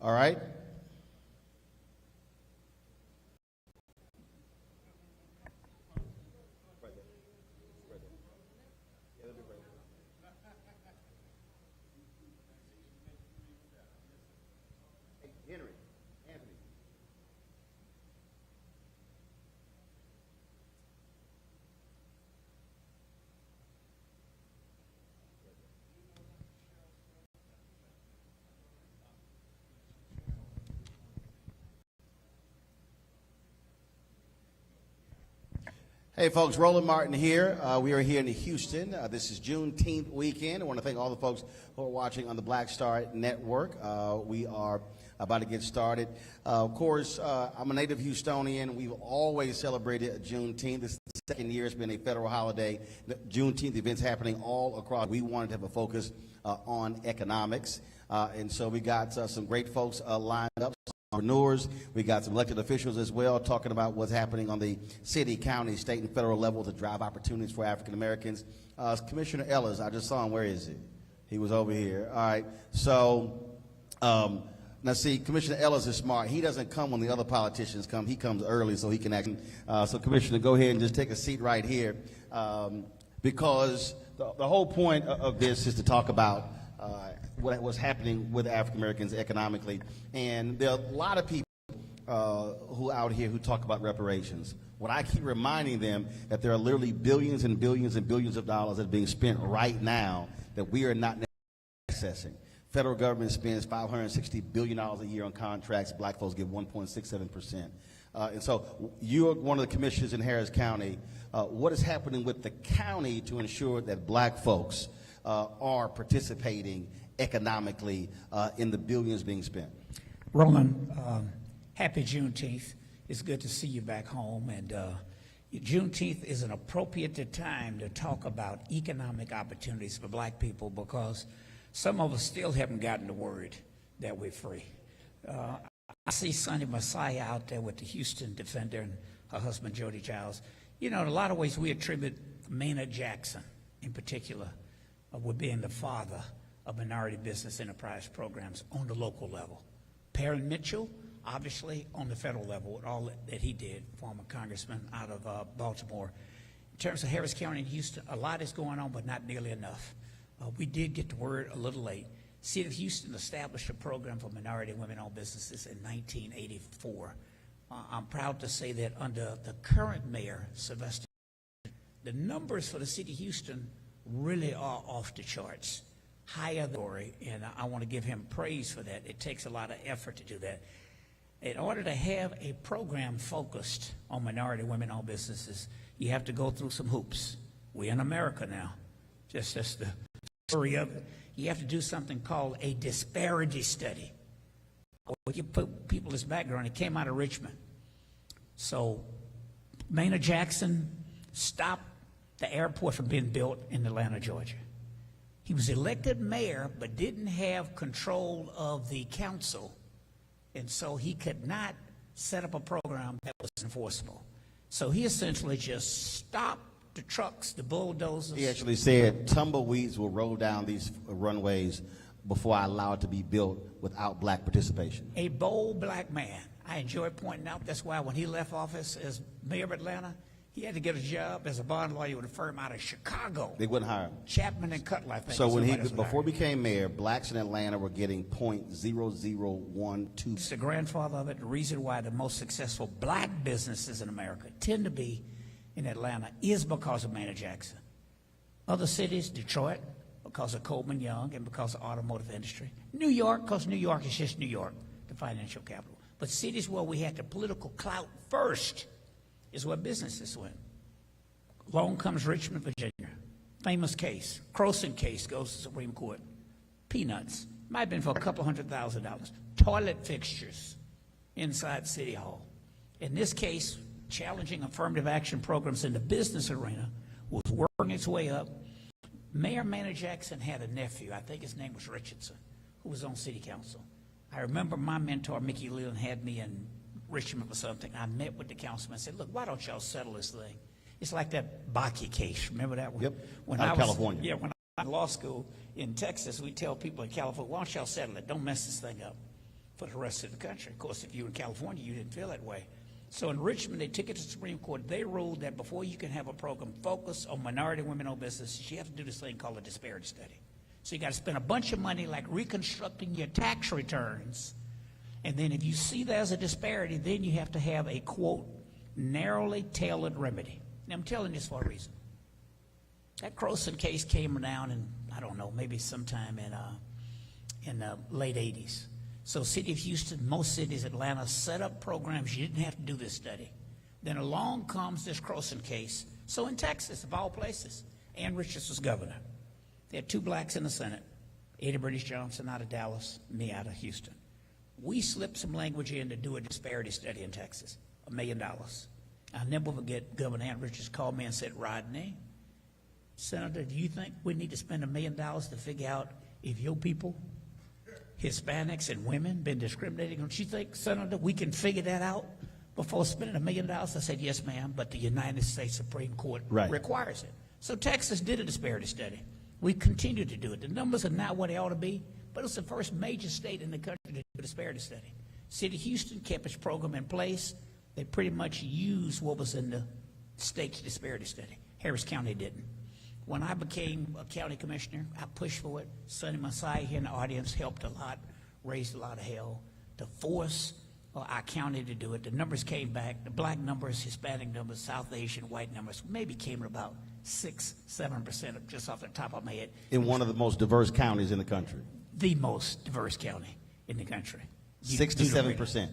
all right? Hey folks, Roland Martin here. We are here in Houston. This is Juneteenth weekend. I want to thank all the folks who are watching on the Black Star Network. We are about to get started. Of course, I'm a native Houstonian. We've always celebrated Juneteenth. This is the second year it's been a federal holiday. The Juneteenth events happening all across. We wanted to have a focus on economics. And so we got some great folks lined up. Entrepreneurs. We got some elected officials as well talking about what's happening on the city, county, state, and federal level to drive opportunities for African Americans. Commissioner Ellis, I just saw him. Where is he? He was over here. All right. So now see, Commissioner Ellis is smart. He doesn't come when the other politicians come. He comes early so he can actually. So Commissioner, go ahead and just take a seat right here because the whole point of this is to talk about what's happening with African Americans economically. And there are a lot of people who out here who talk about reparations. What I keep reminding them that there are literally billions and billions and billions of dollars that are being spent right now that we are not accessing. Federal government spends $560 billion a year on contracts. Black folks get 1.67%. And so you're one of the commissioners in Harris County. What is happening with the county to ensure that black folks are participating economically in the billions being spent? Roland, happy Juneteenth. It's good to see you back home. And Juneteenth is an appropriate time to talk about economic opportunities for black people because some of us still haven't gotten the word that we're free. I see Sonny Messiah out there with the Houston Defender and her husband, Jody Giles. You know, in a lot of ways, we attribute Maynard Jackson in particular with being the father of minority business enterprise programs on the local level. Perrin Mitchell, obviously, on the federal level, with all that he did, former congressman out of Baltimore. In terms of Harris County and Houston, a lot is going on, but not nearly enough. We did get the word a little late. City of Houston established a program for minority and women-owned businesses in 1984. I'm proud to say that under the current mayor, Sylvester, the numbers for the city of Houston really are off the charts. Higher than, and I want to give him praise for that. It takes a lot of effort to do that. In order to have a program focused on minority women-owned businesses, you have to go through some hoops. We're in America now. Just the story of it. You have to do something called a disparity study. You put people as background. It came out of Richmond. So Maynard Jackson stopped the airport from being built in Atlanta, Georgia. He was elected mayor, but didn't have control of the council, and so he could not set up a program that was enforceable. So he essentially just stopped the trucks, the bulldozers. He actually said tumbleweeds will roll down these runways before I allow it to be built without black participation. A bold black man. I enjoy pointing out that's why when he left office as mayor of Atlanta, he had to get a job as a bond lawyer with a firm out of Chicago. They wouldn't hire him. Chapman and Cutler, I think. So when before he became mayor, blacks in Atlanta were getting .0012. It's the grandfather of it. The reason why the most successful black businesses in America tend to be in Atlanta is because of Maynard Jackson. Other cities, Detroit, because of Coleman Young and because of automotive industry. New York, because New York is just New York, the financial capital. But cities where we had the political clout first is where businesses went. Along comes Richmond, Virginia. Famous case. Croson case goes to Supreme Court. Peanuts. Might have been for a couple $100,000. Toilet fixtures inside City Hall. In this case, challenging affirmative action programs in the business arena was working its way up. Mayor Maynard Jackson had a nephew, I think his name was Richardson, who was on city council. I remember my mentor, Mickey Leland, had me in Richmond for something. I met with the councilman and said, look, why don't y'all settle this thing? It's like that Bakke case. Remember that one? Yep, when out of California. Yeah, when I was in law school in Texas, we tell people in California, why don't y'all settle it? Don't mess this thing up. for the rest of the country. Of course, if you were in California, you didn't feel that way. So in Richmond, they took it to the Supreme Court. They ruled that before you can have a program focused on minority women-owned businesses, you have to do this thing called a disparity study. So you got to spend a bunch of money like reconstructing your tax returns. And then if you see there's a disparity, then you have to have a, quote, narrowly tailored remedy. Now, I'm telling this for a reason. That Croson case came down in, I don't know, maybe sometime in the late 80s. So city of Houston, most cities, Atlanta, set up programs. You didn't have to do this study. Then along comes this Croson case. So in Texas, of all places, Ann Richards was governor. They had 2 blacks in the Senate, Ada British Johnson out of Dallas, me out of Houston. We slipped some language in to do a disparity study in Texas, $1 million. I'll never forget Governor Ann Richards called me and said, Rodney, Senator, do you think we need to spend $1 million to figure out if your people, Hispanics and women, been discriminating? Don't you think, Senator, we can figure that out before spending $1 million? I said, yes, ma'am, but the United States Supreme Court requires it. So Texas did a disparity study. We continue to do it. The numbers are not what they ought to be, but it's the first major state in the country to do a disparity study. City of Houston kept its program in place. They pretty much used what was in the state's disparity study. Harris County didn't. When I became a county commissioner, I pushed for it. Sonny Masai here in the audience helped a lot, raised a lot of hell to force our county to do it. The numbers came back. The black numbers, Hispanic numbers, South Asian, white numbers maybe came at about 6-7% just off the top of my head. In one of the most diverse counties in the country. The most diverse county in the country. 6 to 7%.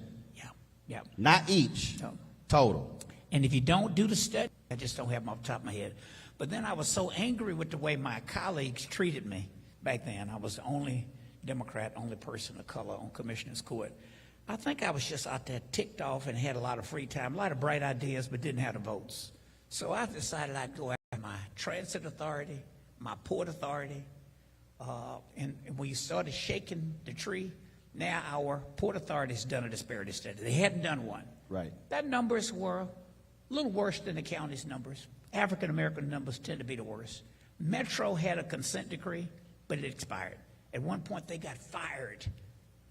Yeah. Not each. No. Total. And if you don't do the study, I just don't have them off the top of my head. But then I was so angry with the way my colleagues treated me back then. I was the only Democrat, only person of color on Commissioner's Court. I think I was just out there ticked off and had a lot of free time, a lot of bright ideas, but didn't have the votes. So I decided I'd go after my transit authority, my port authority, and we started shaking the tree. Now our port authority has done a disparity study. They hadn't done one. Right. That numbers were a little worse than the county's numbers. African-American numbers tend to be the worst. Metro had a consent decree, but it expired. At one point, they got fired.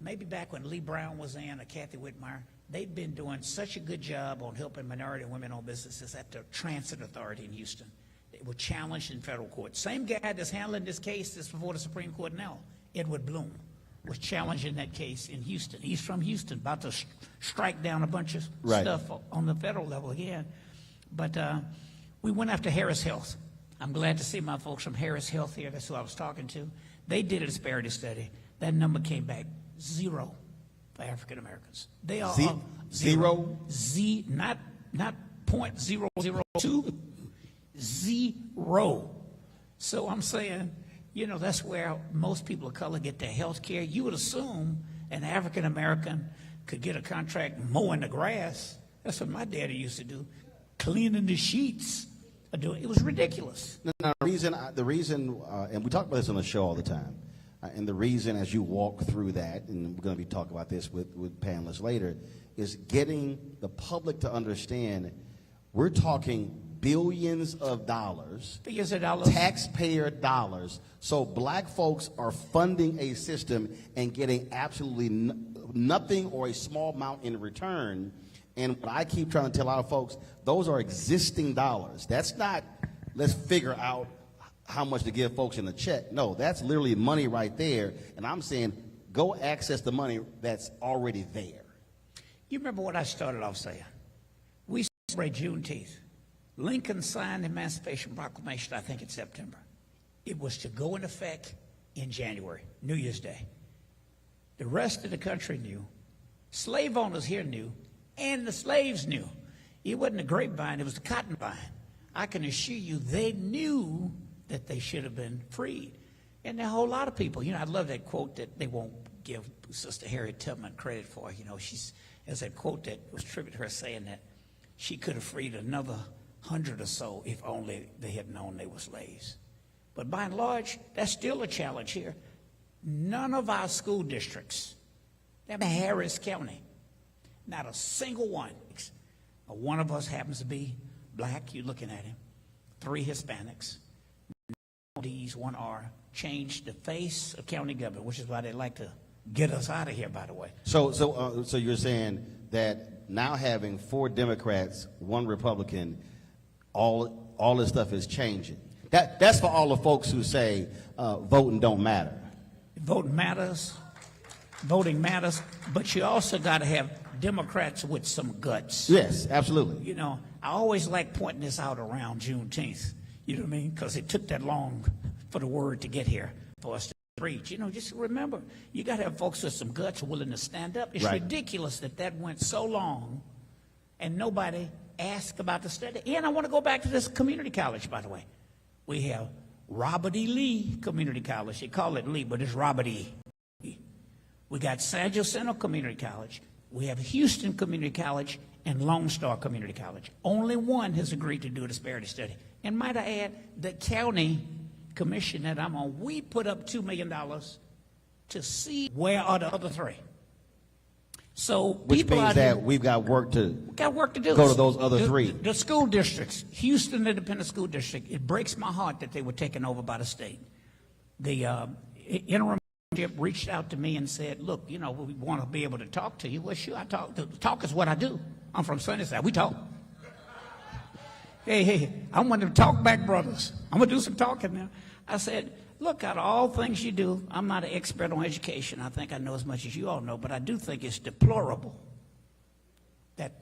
Maybe back when Lee Brown was in or Kathy Whitmire, they'd been doing such a good job on helping minority and women-owned businesses at the Transit Authority in Houston. They were challenged in federal court. Same guy that's handling this case that's before the Supreme Court now, Edward Bloom, was challenging that case in Houston. He's from Houston, about to strike down a bunch of stuff on the federal level again. But we went after Harris Health. I'm glad to see my folks from Harris Health here. That's who I was talking to. They did a disparity study. That number came back 0 for African Americans. They are zero. Not 0.002, 0. So I'm saying, you know, that's where most people of color get their health care. You would assume an African American could get a contract mowing the grass. That's what my daddy used to do, cleaning the sheets. It was ridiculous. No, the reason, and we talk about this on the show all the time, and the reason as you walk through that, and we're going to be talking about this with panelists later, is getting the public to understand we're talking billions of dollars, taxpayer dollars. So black folks are funding a system and getting absolutely nothing or a small amount in return. And what I keep trying to tell a lot of folks, those are existing dollars. That's not, let's figure out how much to give folks in the check. No, that's literally money right there. And I'm saying, go access the money that's already there. You remember what I started off saying? We celebrate Juneteenth. Lincoln signed the Emancipation Proclamation, I think, in September. It was to go into effect in January, New Year's Day. The rest of the country knew. Slave owners here knew. And the slaves knew. It wasn't the grapevine, it was the cotton vine. I can assure you they knew that they should have been freed. And a whole lot of people, you know, I love that quote that they won't give Sister Harriet Tubman credit for. You know, there's that quote that was attributed to her saying that she could have freed another 100 or so if only they had known they were slaves. But by and large, that's still a challenge here. None of our school districts, in Harris County, not a single one. One of us happens to be black, you're looking at him. 3 Hispanics. These 1 R changed the face of county government, which is why they like to get us out of here, by the way. So you're saying that now having 4 Democrats, 1 Republican, all this stuff is changing. That's for all the folks who say voting don't matter. Voting matters, but you also got to have Democrats with some guts. Yes, absolutely. You know, I always like pointing this out around Juneteenth. You know what I mean? Because it took that long for the word to get here for us to preach. You know, just remember, you got to have folks with some guts willing to stand up. It's right. ridiculous that went so long and nobody asked about the study. And I want to go back to this community college, by the way. We have Robert E. Lee Community College. They call it Lee, but it's Robert E. We got San Jacinto Community College. We have Houston Community College and Lone Star Community College. Only one has agreed to do a disparity study. And might I add, the county commission that I'm on, we put up $2 million to see where are the other 3. So Which means that we've got work to do. Go to those other 3. The school districts, Houston Independent School District, it breaks my heart that they were taken over by the state. The interim reached out to me and said, look, you know, we want to be able to talk to you. Well, sure, talk is what I do. I'm from Sunnyside. We talk. Hey, I'm one of the talk back brothers. I'm going to do some talking now. I said, look, out of all things you do, I'm not an expert on education. I think I know as much as you all know, but I do think it's deplorable that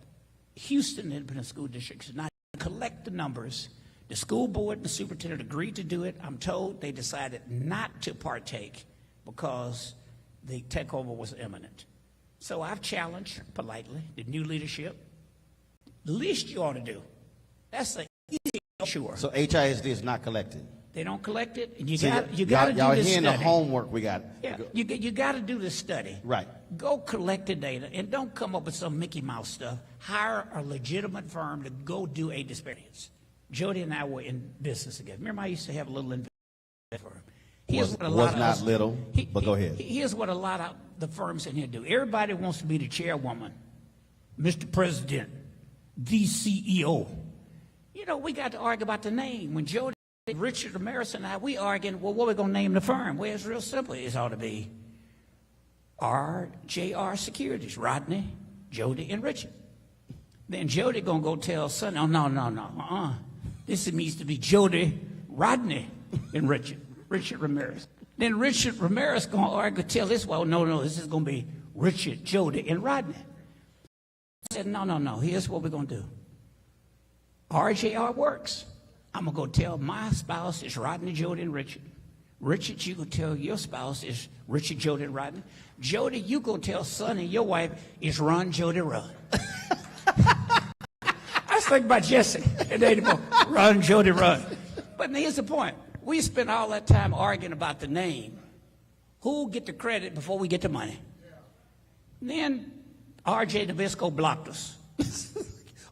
Houston Independent School District is not collect the numbers. The school board and the superintendent agreed to do it. I'm told they decided not to partake because the takeover was imminent. So I've challenged politely the new leadership. The least you ought to do, that's the easy, sure. So HISD is not collected. They don't collect it, and you See, got to do y'all this hearing study. the homework we got. Yeah, you got to do this study. Right. Go collect the data, and don't come up with some Mickey Mouse stuff. Hire a legitimate firm to go do a disparity. Jody and I were in business together. Remember, I used to have a little investment firm. Was not little, but go ahead. Here's what a lot of the firms in here do. Everybody wants to be the chairwoman, Mr. President, the CEO. You know, we got to argue about the name. When Jody, Richard Ramirez, and I, we arguing, well, what are we going to name the firm? Well, it's real simple. It ought to be RJR Securities, Rodney, Jody, and Richard. Then Jody going to go tell Sonny, oh, no. This needs to be Jody, Rodney, and Richard Ramirez. Then Richard Ramirez going to argue, tell this, well, no, this is going to be Richard, Jody, and Rodney. I said, no, here's what we're going to do. RJR works. I'm going to go tell my spouse is Rodney, Jody, and Richard. Richard, you go tell your spouse is Richard, Jody, and Rodney. Jody, you go tell Sonny, your wife, is Ron, Jody, Run. I was thinking about Jesse. And they both, Run, Jody, Run. But here's the point. We spent all that time arguing about the name. Who get the credit before we get the money? Then R.J. Nabisco blocked us.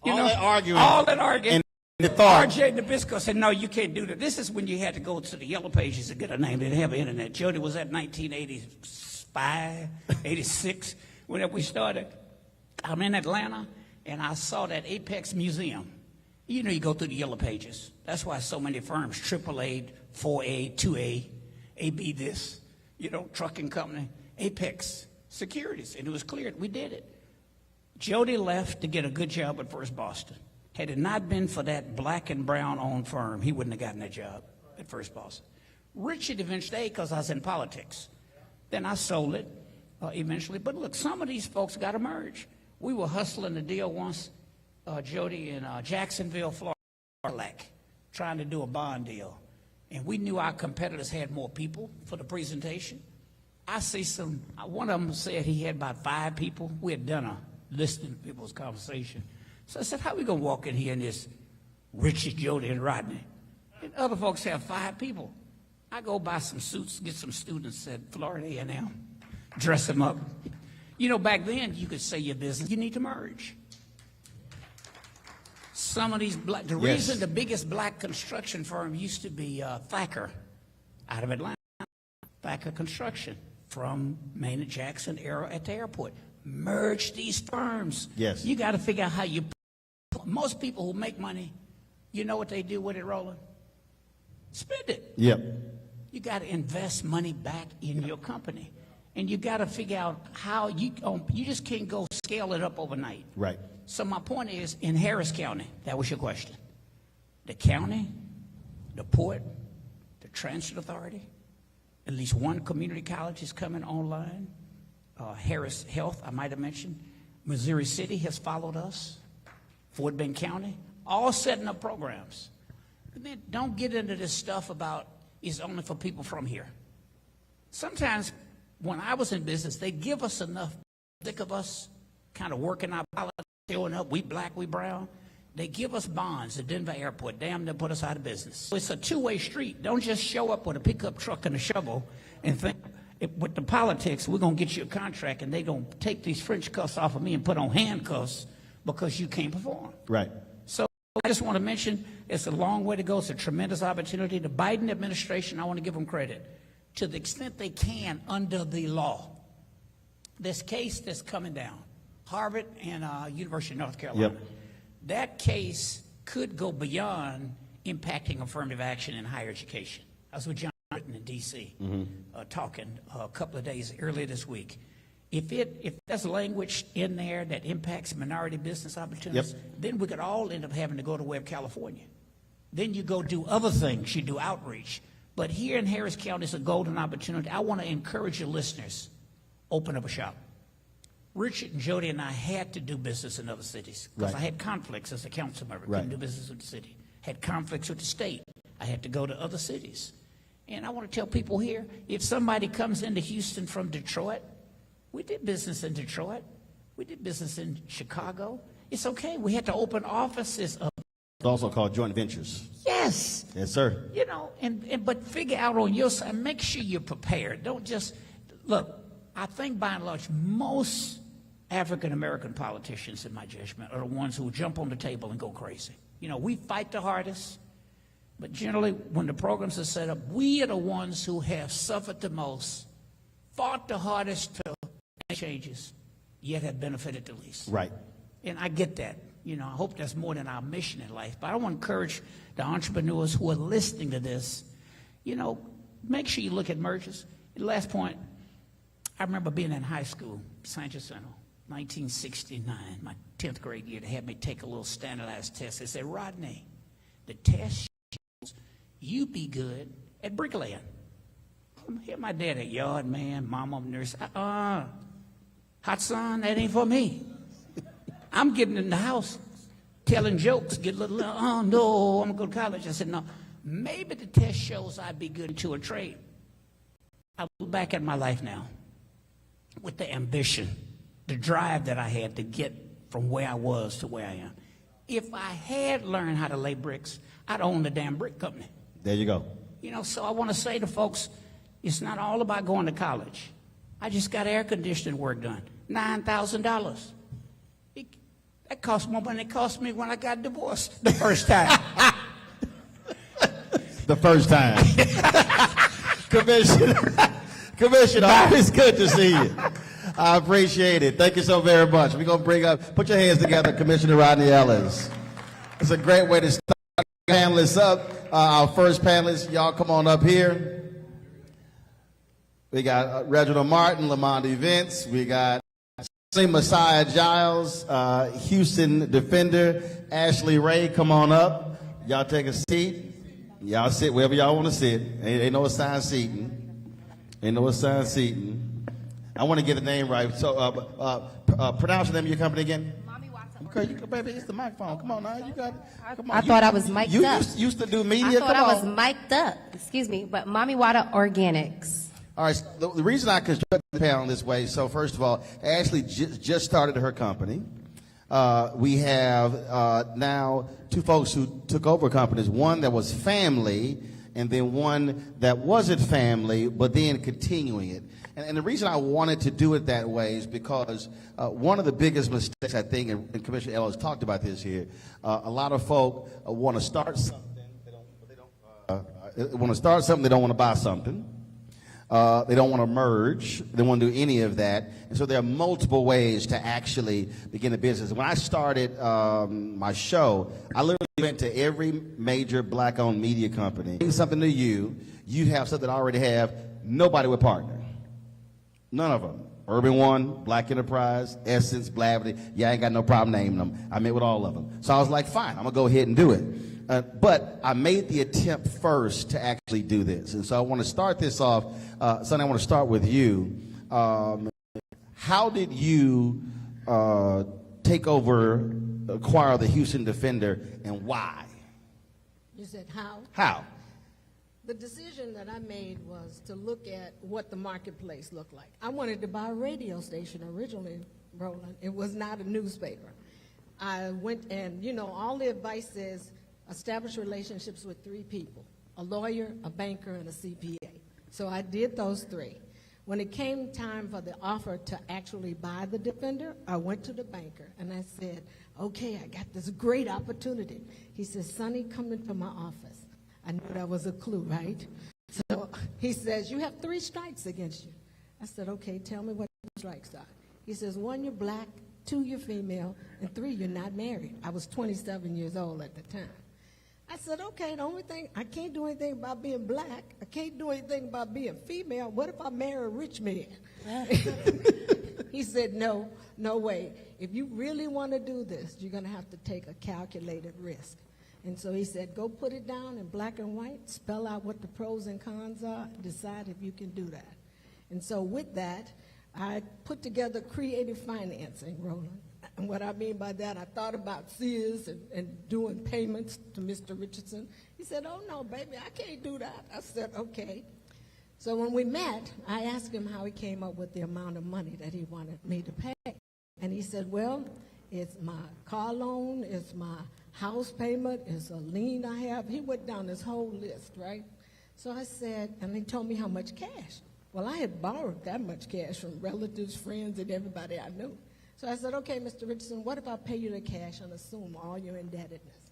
All that arguing. And the thought. R.J. Nabisco said, no, you can't do that. This is when you had to go to the yellow pages to get a name. They didn't have internet. Jody was at 1985, 86, whenever we started. I'm in Atlanta, and I saw that Apex Museum. You know, you go through the yellow pages. That's why so many firms, AAA, 4A, 2A, AB this, you know, trucking company, Apex Securities. And it was clear we did it. Jody left to get a good job at First Boston. Had it not been for that black and brown owned firm, he wouldn't have gotten that job at First Boston. Richard eventually, because I was in politics. Then I sold it eventually. But look, some of these folks got to merge. We were hustling the deal once, Jody, in Jacksonville, Florida, trying to do a bond deal. And we knew our competitors had more people for the presentation. I see one of them said he had about 5 people. We had done a listening to people's conversation. So I said, how are we going to walk in here in this Richard, Jody, and Rodney? And other folks have 5 people. I go buy some suits, get some students at Florida A&M, dress them up. You know, back then, you could say your business, you need to merge. Some of these the reason the biggest black construction firm used to be Thacker out of Atlanta. Thacker Construction from Maynard Jackson era at the airport. Merge these firms. Yes. You got to figure out how you. Most people who make money, you know what they do with it, Roland? Spend it. Yep. You got to invest money back in your company. And you got to figure out how you just can't go scale it up overnight. Right. So my point is, in Harris County, that was your question. The county, the port, the transit authority, at least one community college is coming online. Harris Health, I might have mentioned. Missouri City has followed us. Fort Bend County, all setting up programs. And then don't get into this stuff about it's only for people from here. Sometimes when I was in business, they give us enough, thick of us, kind of working our politics, showing up, we black, we brown. They give us bonds at Denver Airport. Damn, they put us out of business. So it's a two-way street. Don't just show up with a pickup truck and a shovel and think, with the politics, we're going to get you a contract, and they're going to take these French cuffs off of me and put on handcuffs because you can't perform. Right. So I just want to mention it's a long way to go. It's a tremendous opportunity. The Biden administration, I want to give them credit. To the extent they can under the law. This case that's coming down, Harvard and University of North Carolina, Yep. That case could go beyond impacting affirmative action in higher education. I was with John in D.C. Talking a couple of days earlier this week. If there's language in there that impacts minority business opportunities, then we could all end up having to go to Webb, California. Then you go do other things. You do outreach. But here in Harris County, it's a golden opportunity. I want to encourage your listeners, open up a shop. Richard and Jody and I had to do business in other cities because I had conflicts as a council member. Couldn't do business with the city. Had conflicts with the state. I had to go to other cities. And I want to tell people here, if somebody comes into Houston from Detroit, we did business in Detroit. We did business in Chicago. It's okay. We had to open offices up. It's also called joint ventures. Yes. Yes, sir. You know, but figure out on your side, make sure you're prepared. Don't just, look, I think by and large, most African-American politicians, in my judgment, are the ones who jump on the table and go crazy. You know, we fight the hardest, but generally, when the programs are set up, we are the ones who have suffered the most, fought the hardest to make changes, yet have benefited the least. Right. And I get that. You know, I hope that's more than our mission in life. But I want to encourage the entrepreneurs who are listening to this, you know, make sure you look at mergers. And last point, I remember being in high school, San Jacinto, 1969, my 10th grade year. They had me take a little standardized test. They said, Rodney, the test shows you be good at bricklaying. Here my dad, a yard man, mom, I'm a nurse. Hot son, that ain't for me. I'm getting in the house, telling jokes, get a little, oh no, I'm going to go to college. I said, no, maybe the test shows I'd be good to a trade. I look back at my life now with the ambition, the drive that I had to get from where I was to where I am. If I had learned how to lay bricks, I'd own the damn brick company. There you go. You know, so I want to say to folks, it's not all about going to college. I just got air conditioning work done, $9,000. That cost more money than it cost me when I got divorced the first time. The first time. Commissioner, it's good to see you. I appreciate it. Thank you so very much. We're going to bring up, put your hands together, Commissioner Rodney Ellis. It's a great way to start panelists up. Our first panelist, y'all come on up here. We got Reginald Martin, Lamonda Vince. We got Messiah Giles, Houston defender, Ashley Ray, come on up. Y'all take a seat. Y'all sit wherever y'all want to sit. Ain't no assigned seating. Ain't no assigned seating. I want to get the name right. So, pronounce the name of your company again. Okay, baby, it's the microphone. Come on now, you got it. Come on. I thought I was mic'd up. You used to do media. I thought I was mic'd up. Excuse me, but Mommy Wada Organics. All right, so the reason I constructed the panel this way, so first of all, Ashley just started her company. We have now two folks who took over companies, one that was family and then one that wasn't family, but then continuing it. And the reason I wanted to do it that way is because one of the biggest mistakes, I think, and Commissioner Ellis talked about this here, a lot of folk want to start something, they don't want to buy something. They don't want to merge. They don't want to do any of that. And so there are multiple ways to actually begin a business. When I started my show, I literally went to every major black-owned media company. Something to you, you have something I already have, nobody would partner. None of them. Urban One, Black Enterprise, Essence, Blavity. Yeah, I ain't got no problem naming them. I met with all of them. So I was like, fine, I'm going to go ahead and do it. But I made the attempt first to actually do this. And so I want to start this off. Sonny, I want to start with you. How did you acquire the Houston Defender, and why? You said how? How? The decision that I made was to look at what the marketplace looked like. I wanted to buy a radio station originally, Roland. It was not a newspaper. I went and, all the advice says establish relationships with 3 people, a lawyer, a banker, and a CPA. So I did those 3. When it came time for the offer to actually buy the Defender, I went to the banker and I said, okay, I got this great opportunity. He says, Sonny, come into my office. I knew that was a clue, right? So he says, you have 3 strikes against you. I said, okay, tell me what the strikes are. He says, 1, you're black, 2, you're female, and 3, you're not married. I was 27 years old at the time. I said, okay, the only thing, I can't do anything about being black. I can't do anything about being female. What if I marry a rich man? He said, no way. If you really want to do this, you're going to have to take a calculated risk. And so he said, go put it down in black and white, spell out what the pros and cons are, decide if you can do that. And so with that, I put together creative financing, Roland. And what I mean by that, I thought about Sears and doing payments to Mr. Richardson. He said, oh, no, baby, I can't do that. I said, okay. So when we met, I asked him how he came up with the amount of money that he wanted me to pay. And he said, well, it's my car loan, it's my house payment, it's a lien I have. He went down this whole list, right? So I said, and he told me how much cash. Well, I had borrowed that much cash from relatives, friends, and everybody I knew. So I said, okay, Mr. Richardson, what if I pay you the cash and assume all your indebtedness?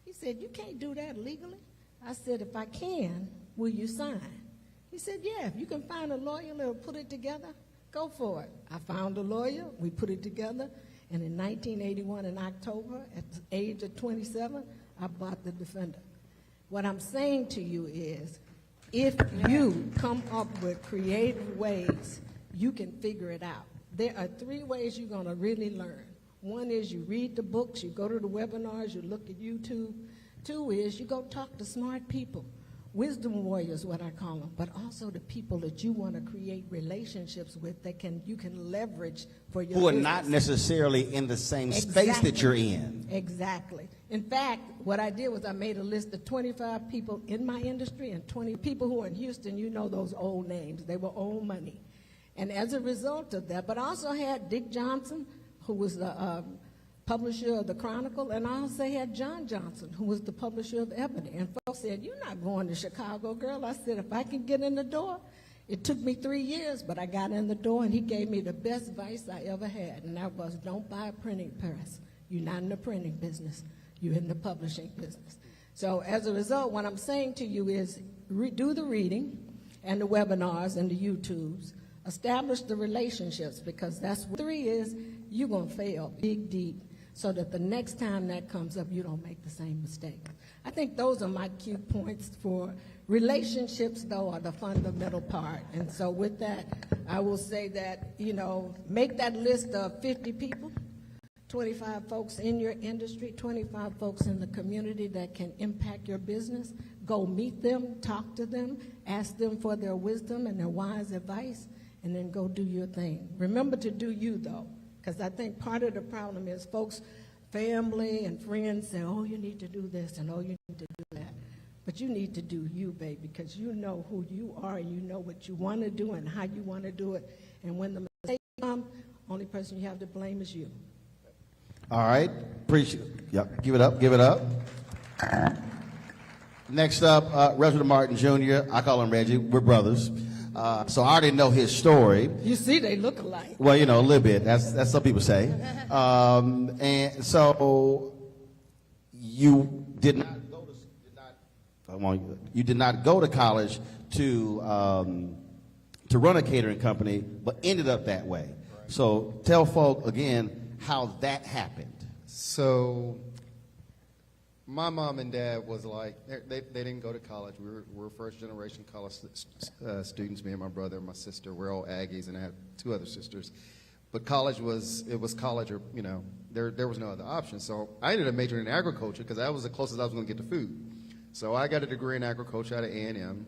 He said, you can't do that legally. I said, if I can, will you sign? He said, yeah, if you can find a lawyer that'll put it together, go for it. I found a lawyer, we put it together, and in 1981 in October, at the age of 27, I bought the Defender. What I'm saying to you is, if you come up with creative ways, you can figure it out. There are 3 ways you're going to really learn. 1 is you read the books, you go to the webinars, you look at YouTube. 2 is you go talk to smart people. Wisdom warriors, what I call them, but also the people that you want to create relationships with that you can leverage for your Who are business. not necessarily in the same space that you're in. Exactly. In fact, what I did was I made a list of 25 people in my industry and 20 people who are in Houston. You know those old names. They were old money. And as a result of that, but I also had Dick Johnson, who was the publisher of the Chronicle, and I also had John Johnson, who was the publisher of Ebony. And folks said, you're not going to Chicago, girl. I said, if I can get in the door. It took me 3 years, but I got in the door, and he gave me the best advice I ever had, and that was, don't buy a printing press. You're not in the printing business. You're in the publishing business. So as a result, what I'm saying to you is do the reading and the webinars and the YouTubes. Establish the relationships, because that's what 3 is. You're going to fail big, deep, so that the next time that comes up, you don't make the same mistake. I think those are my key points for relationships, though, are the fundamental part. And so with that, I will say that, make that list of 50 people, 25 folks in your industry, 25 folks in the community that can impact your business. Go meet them, talk to them, ask them for their wisdom and their wise advice, and then go do your thing. Remember to do you, though, because I think part of the problem is folks, family and friends say, oh, you need to do this and oh, you need to do that. But you need to do you, baby, because you know who you are and you know what you want to do and how you want to do it. And when the mistake comes, only person you have to blame is you. All right. Appreciate it. Yep. Give it up. Give it up. Next up, Reginald Martin Jr. I call him Reggie. We're brothers. So I already know his story. You see, they look alike. Well, a little bit. That's some people say. And so you did not go to you did not go to college to run a catering company, but ended up that way. So tell folk again how that happened. So my mom and dad was like, they didn't go to college. We were first generation college students, me and my brother and my sister. We're all Aggies, and I have two other sisters. But college was college, or, you know, there was no other option. So I ended up majoring in agriculture because that was the closest I was going to get to food. So I got a degree in agriculture out of A&M.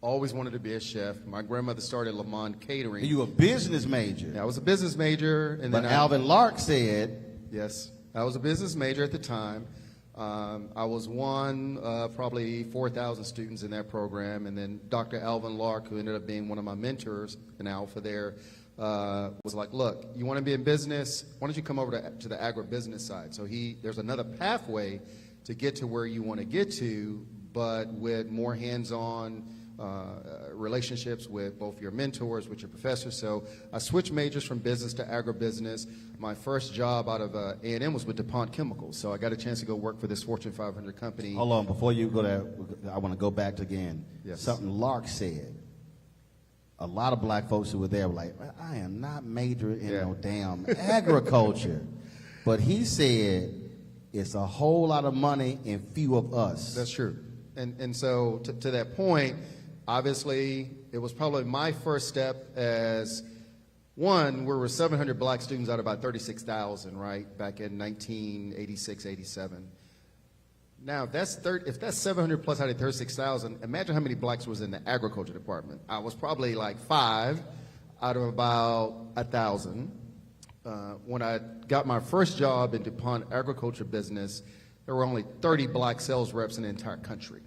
Always wanted to be a chef. My grandmother started Lamont Catering. You a business major. Yeah, I was a business major. And But then Alvin Lark said, yes, I was a business major at the time. I was one of probably 4,000 students in that program. And then Dr. Alvin Lark, who ended up being one of my mentors, an alpha there, was like, look, you want to be in business? Why don't you come over to the agribusiness side? So there's another pathway to get to where you want to get to, but with more hands-on relationships with both your mentors, with your professors. So I switched majors from business to agribusiness. My first job out of A&M was with DuPont Chemicals. So I got a chance to go work for this Fortune 500 company. hold on, before you go there, I want to go back to again. Yes. Something Lark said. A lot of black folks who were there were like, I am not majoring in no damn agriculture. But he said, it's a whole lot of money and few of us. That's true. And so to that point, obviously, it was probably my first step as, one, we were 700 black students out of about 36,000, right, back in 1986, 87. Now, if that's 700 plus out of 36,000, imagine how many blacks was in the agriculture department. I was probably like 5 out of about 1,000. When I got my first job in DuPont agriculture business, there were only 30 black sales reps in the entire country.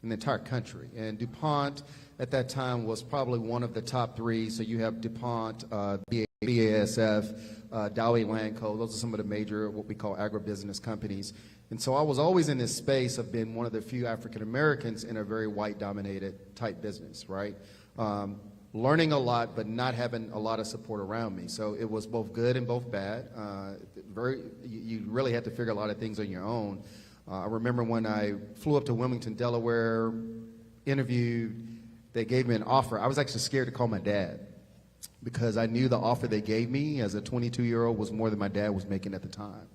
And DuPont at that time was probably one of the top 3. So you have DuPont, BASF, Dowie Landco. Those are some of the major, what we call agribusiness companies. And so I was always in this space of being one of the few African Americans in a very white-dominated type business, right? Learning a lot, but not having a lot of support around me. So it was both good and both bad. You really had to figure a lot of things on your own. I remember when I flew up to Wilmington, Delaware, interviewed, they gave me an offer. I was actually scared to call my dad because I knew the offer they gave me as a 22-year-old was more than my dad was making at the time.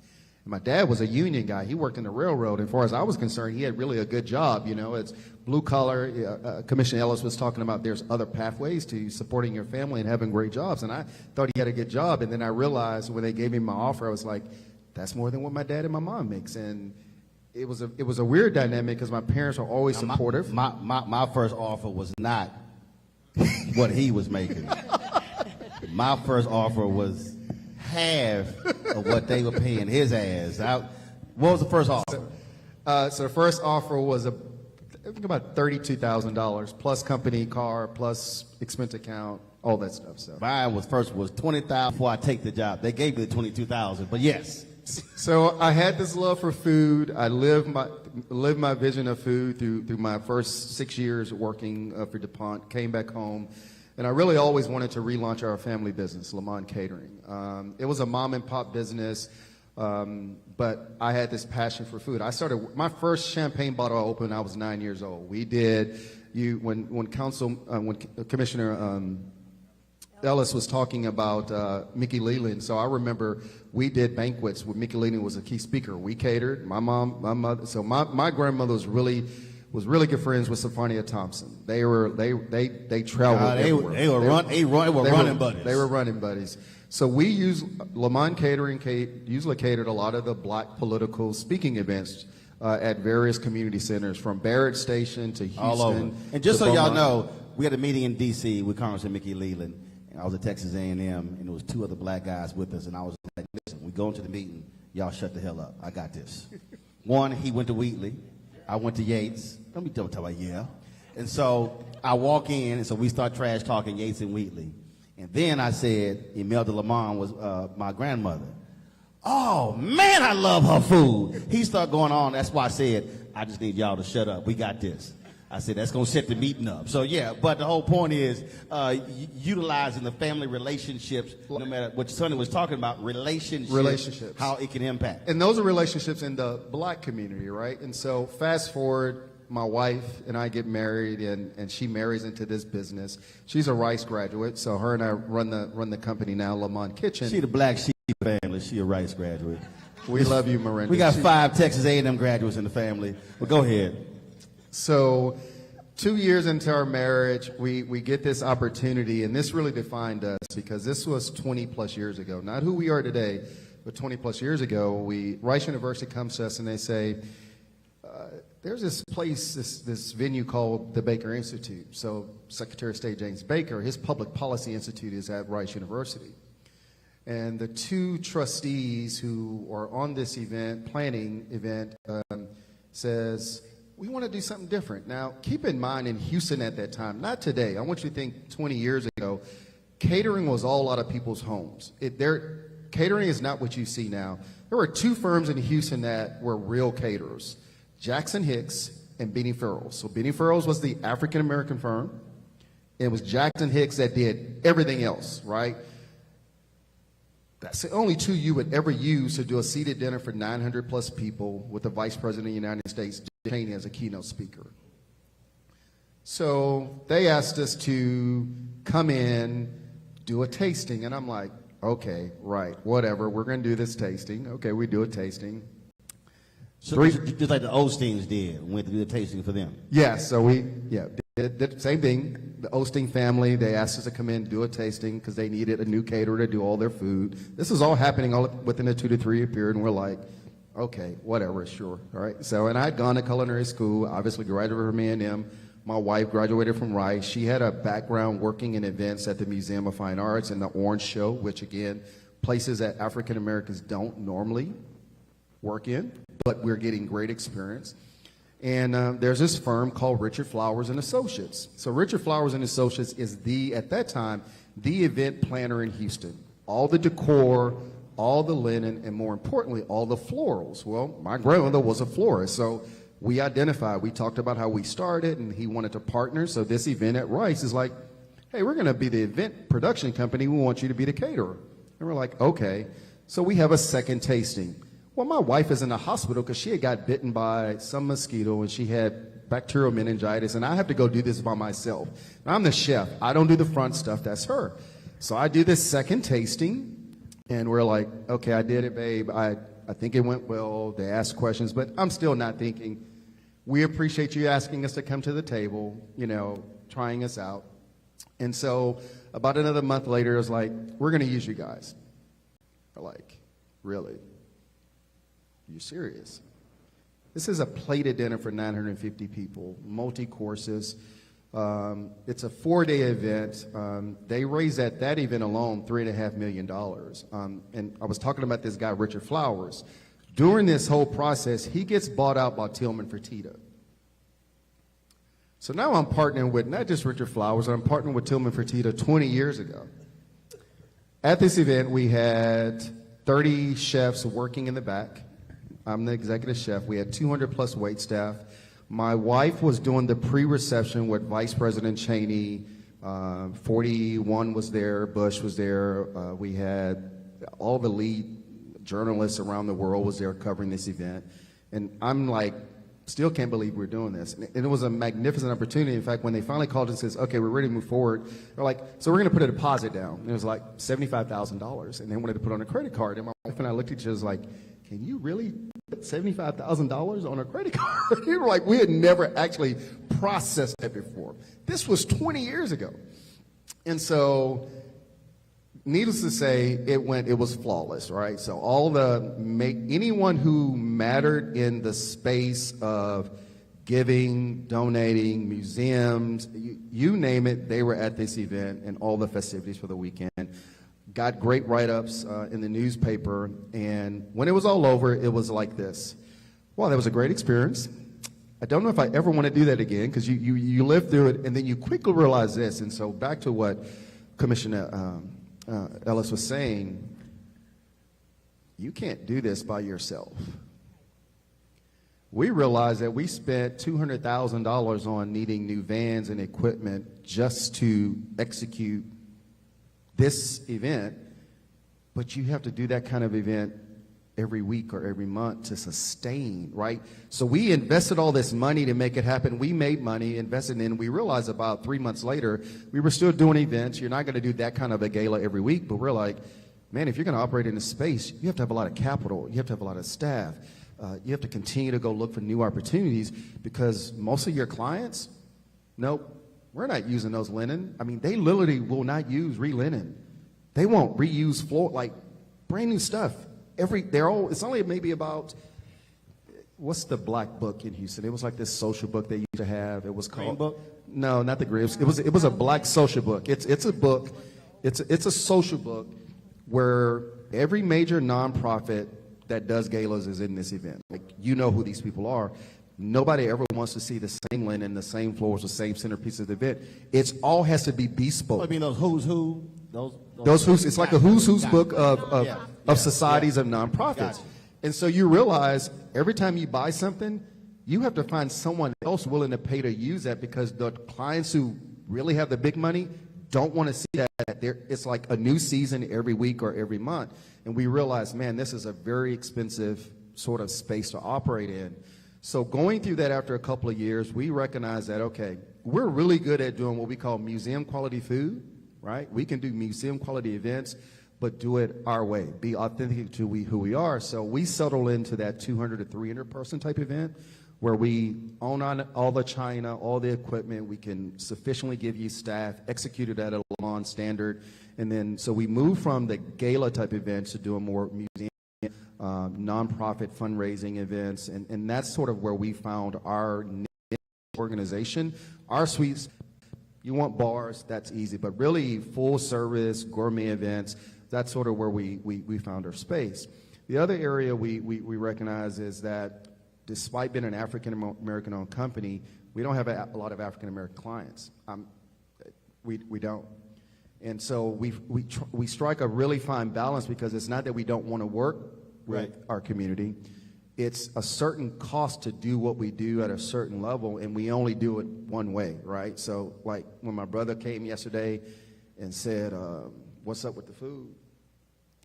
And my dad was a union guy. He worked in the railroad. And as far as I was concerned, he had really a good job. You know, it's blue collar. Commissioner Ellis was talking about there's other pathways to supporting your family and having great jobs. And I thought he had a good job. And then I realized when they gave me my offer, I was like, that's more than what my dad and my mom makes. And it was a weird dynamic because my parents are always supportive. My first offer was not what he was making. My first offer was half of what they were paying his ass. What was the first offer? So the first offer was I think about $32,000 plus company car, plus expense account, all that stuff. So Mine was $20,000 before I take the job. They gave me the $22,000, but yes. So I had this love for food. I lived my vision of food through my first 6 years working for DuPont. Came back home, and I really always wanted to relaunch our family business, Lamont Catering. It was a mom and pop business, but I had this passion for food. I started my first champagne bottle I opened. I was 9 years old. We did when Commissioner Ellis was talking about Mickey Leland. So I remember we did banquets where Mickey Leland was a key speaker. We catered. My mom, my mother. So my grandmother was really good friends with Sophronia Thompson. They traveled everywhere. They were running buddies. They were running buddies. So we used Lamont Catering usually catered a lot of the black political speaking events at various community centers, from Barrett Station to Houston. All over. And just so y'all know, we had a meeting in D.C. with Congressman Mickey Leland. I was at Texas A&M, and there was 2 other black guys with us, and I was like, listen, we go into the meeting, y'all shut the hell up. I got this. One, he went to Wheatley. I went to Yates. Let me tell about, yeah. And so I walk in, and so we start trash talking Yates and Wheatley. And then I said, Imelda Lamont was my grandmother. Oh, man, I love her food. He started going on. That's why I said, I just need y'all to shut up. We got this. I said, that's going to set the meeting up. So, yeah, but the whole point is utilizing the family relationships, no matter what Sonny was talking about, relationships, how it can impact. And those are relationships in the black community, right? And so fast forward, my wife and I get married, and she marries into this business. She's a Rice graduate, so her and I run the company now, Lamont Kitchen. She the black sheep family. She a Rice graduate. We love you, Miranda. We got 5 Texas A&M graduates in the family. But go ahead. So 2 years into our marriage, we get this opportunity, and this really defined us because this was 20 plus years ago. Not who we are today, but 20 plus years ago. Rice University comes to us and they say, there's this place, this venue called the Baker Institute. So Secretary of State James Baker, his Public Policy Institute is at Rice University. And the 2 trustees who are on this planning event, says, we want to do something different. Now, keep in mind in Houston at that time, not today, I want you to think 20 years ago, catering was all out of people's homes. Catering is not what you see now. There were 2 firms in Houston that were real caterers, Jackson Hicks and Benny Farrell's. So Benny Farrell's was the African-American firm. It was Jackson Hicks that did everything else, right? That's the only 2 you would ever use to do a seated dinner for 900 plus people with the Vice President of the United States, Cheney, as a keynote speaker. So they asked us to come in, do a tasting, and I'm like, okay, right, whatever, we're going to do this tasting. Okay, we do a tasting. So just like the Osteens did, went to do the tasting for them. Yeah, so we did the same thing. The Osteen family, they asked us to come in and do a tasting because they needed a new caterer to do all their food. This is all happening all within a 2 to 3 year period, and we're like, okay, whatever, sure, all right. So, and I had gone to culinary school, obviously graduated from A&M. My wife graduated from Rice. She had a background working in events at the Museum of Fine Arts and the Orange Show, which again, places that African Americans don't normally work in, but we're getting great experience. And there's this firm called Richard Flowers and Associates. So Richard Flowers and Associates is at that time, the event planner in Houston. All the decor, all the linen, and more importantly, all the florals. Well, my grandmother was a florist, so we talked about how we started, and he wanted to partner. So this event at Rice is like, hey, we're going to be the event production company. We want you to be the caterer. And we're like, okay. So we have a second tasting. Well, my wife is in the hospital because she had got bitten by some mosquito and she had bacterial meningitis, and I have to go do this by myself. Now, I'm the chef. I don't do the front stuff. That's her. So I do this second tasting, and we're like, okay, I did it, babe. I think it went well. They asked questions, but I'm still not thinking. We appreciate you asking us to come to the table, trying us out. And so about another month later, it was like, we're going to use you guys. We're like, really? You serious? This is a plated dinner for 950 people, multi-courses. It's a 4-day event. They raised at that event alone $3.5 million. And I was talking about this guy, Richard Flowers. During this whole process, he gets bought out by Tillman Fertitta. So now I'm partnering with not just Richard Flowers, I'm partnering with Tillman Fertitta 20 years ago. At this event, we had 30 chefs working in the back. I'm the executive chef. We had 200 plus wait staff. My wife was doing the pre-reception with Vice President Cheney. 41 was there, Bush was there. We had all the lead journalists around the world was there covering this event. And I'm like, still can't believe we're doing this. And it was a magnificent opportunity. In fact, when they finally called and says, okay, we're ready to move forward, they're like, so we're going to put a deposit down. And it was like $75,000. And they wanted to put on a credit card. And my wife and I looked at each other like, can you really put $75,000 on a credit card? We were like, we had never actually processed that before. This was 20 years ago. And so, needless to say, it was flawless, right? So anyone who mattered in the space of giving, donating, museums, you name it, they were at this event and all the festivities for the weekend. Got great write-ups in the newspaper, and when it was all over, it was like this. Wow, that was a great experience. I don't know if I ever want to do that again, because you live through it, and then you quickly realize this. And so back to what Commissioner Ellis was saying, you can't do this by yourself. We realized that we spent $200,000 on needing new vans and equipment just to execute this event, but you have to do that kind of event every week or every month to sustain, right? So we invested all this money to make it happen. We made money, invested in, we realized about 3 months later, we were still doing events. You're not going to do that kind of a gala every week, but we're like, man, if you're going to operate in this space, you have to have a lot of capital. You have to have a lot of staff. You have to continue to go look for new opportunities because most of your clients, nope, we're not using those linen. I mean, they literally will not use re-linen. They won't reuse floor, like brand new stuff. It's only maybe about, what's the black book in Houston? It was like this social book they used to have. It was called Green Book? No, not the Green. It was a black social book. It's a book. It's a social book where every major nonprofit that does galas is in this event. Like, you know who these people are. Nobody ever wants to see the same linen, the same floors, the same centerpiece of the event. It all has to be bespoke. I mean, those who's who, Those who's, it's like a who's book of Yeah. societies of nonprofits. Gotcha. And so you realize every time you buy something, you have to find someone else willing to pay to use that because the clients who really have the big money don't want to see that. It's like a new season every week or every month. And we realize, man, this is a very expensive sort of space to operate in. So going through that after a couple of years, we recognize that, okay, we're really good at doing what we call museum quality food, right? We can do museum quality events, but do it our way, be authentic to who we are. So we settle into that 200 to 300 person type event where we own all the china, all the equipment. We can sufficiently give you staff, execute it at a Le Mans standard. And then, so we move from the gala type events to doing more museum, nonprofit fundraising events. And that's sort of where we found our organization. Our suites, you want bars, that's easy, but really full service gourmet events, that's sort of where we found our space. The other area we recognize is that despite being an African American owned company, we don't have a lot of African American clients. We don't. And so we strike a really fine balance because it's not that we don't want to work with our community. It's a certain cost to do what we do at a certain level, and we only do it one way, right? So like when my brother came yesterday and said, what's up with the food?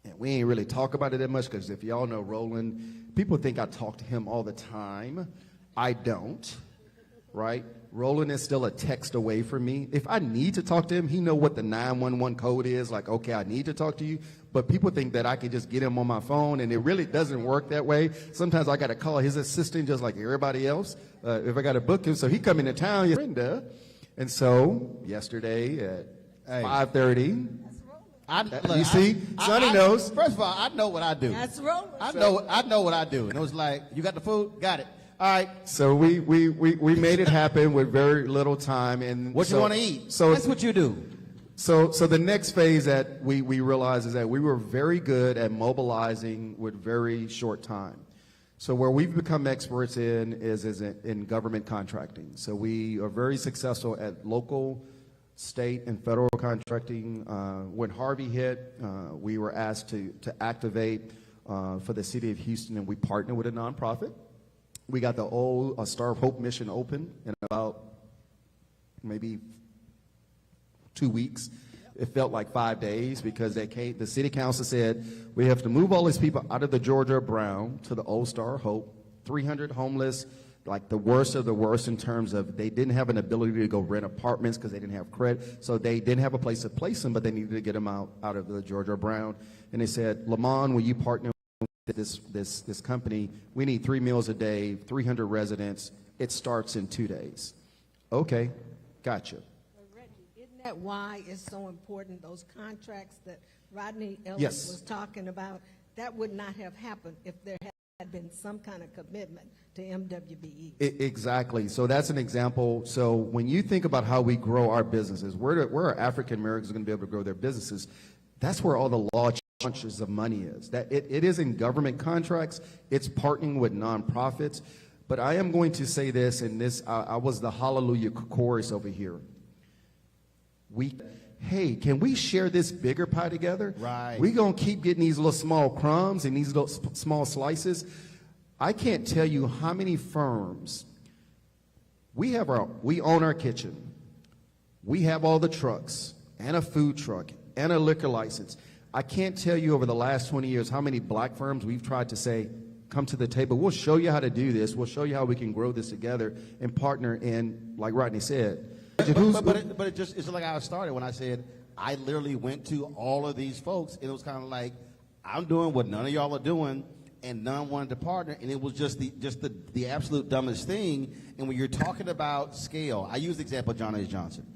And we ain't really talk about it that much because if y'all know Roland, people think I talk to him all the time. I don't, right? Roland is still a text away from me. If I need to talk to him, he know what the 911 code is. Like, okay, I need to talk to you. But people think that I can just get him on my phone, and it really doesn't work that way. Sometimes I got to call his assistant just like everybody else if I got to book him. So he come into town, Brenda. And so yesterday at 5:30, you see, Sonny knows. First of all, I know what I do. That's rolling. I know what I do. And it was like, you got the food? Got it. All right. So we made it happen with very little time. And What you want to eat? So that's what you do. So the next phase that we realized is that we were very good at mobilizing with very short time. So where we've become experts in is in government contracting. So we are very successful at local, state, and federal contracting. When Harvey hit, we were asked to activate for the city of Houston, and we partnered with a nonprofit. We got the old Star of Hope mission open in about maybe 2 weeks. It felt like 5 days because the city council said we have to move all these people out of the Georgia Brown to the old Star of Hope. 300 homeless, like the worst of the worst in terms of they didn't have an ability to go rent apartments because they didn't have credit. So they didn't have a place to place them, but they needed to get them out of the Georgia Brown. And they said, Lamont, will you partner with this company? We need 3 meals a day, 300 residents. It starts in 2 days. Okay, gotcha. Isn't that why it's so important, those contracts that Rodney Ellis Yes. was talking about? That would not have happened if there had been some kind of commitment to MWBE. Exactly. So that's an example. So when you think about how we grow our businesses, where are African Americans going to be able to grow their businesses? That's where all the law bunches of money is. That it is in government contracts. It's partnering with nonprofits. But I am going to say this, and this I was the hallelujah chorus over here. Hey, can we share this bigger pie together? Right. We're going to keep getting these little small crumbs and these little small slices. I can't tell you how many firms we own our kitchen. We have all the trucks and a food truck and a liquor license. I can't tell you over the last 20 years how many black firms we've tried to say, come to the table. We'll show you how to do this. We'll show you how we can grow this together and partner in, like Rodney said. But it's just like I started when I said, I literally went to all of these folks, and it was kind of like, I'm doing what none of y'all are doing, and none wanted to partner, and it was just the absolute dumbest thing. And when you're talking about scale, I use the example of John H. Johnson.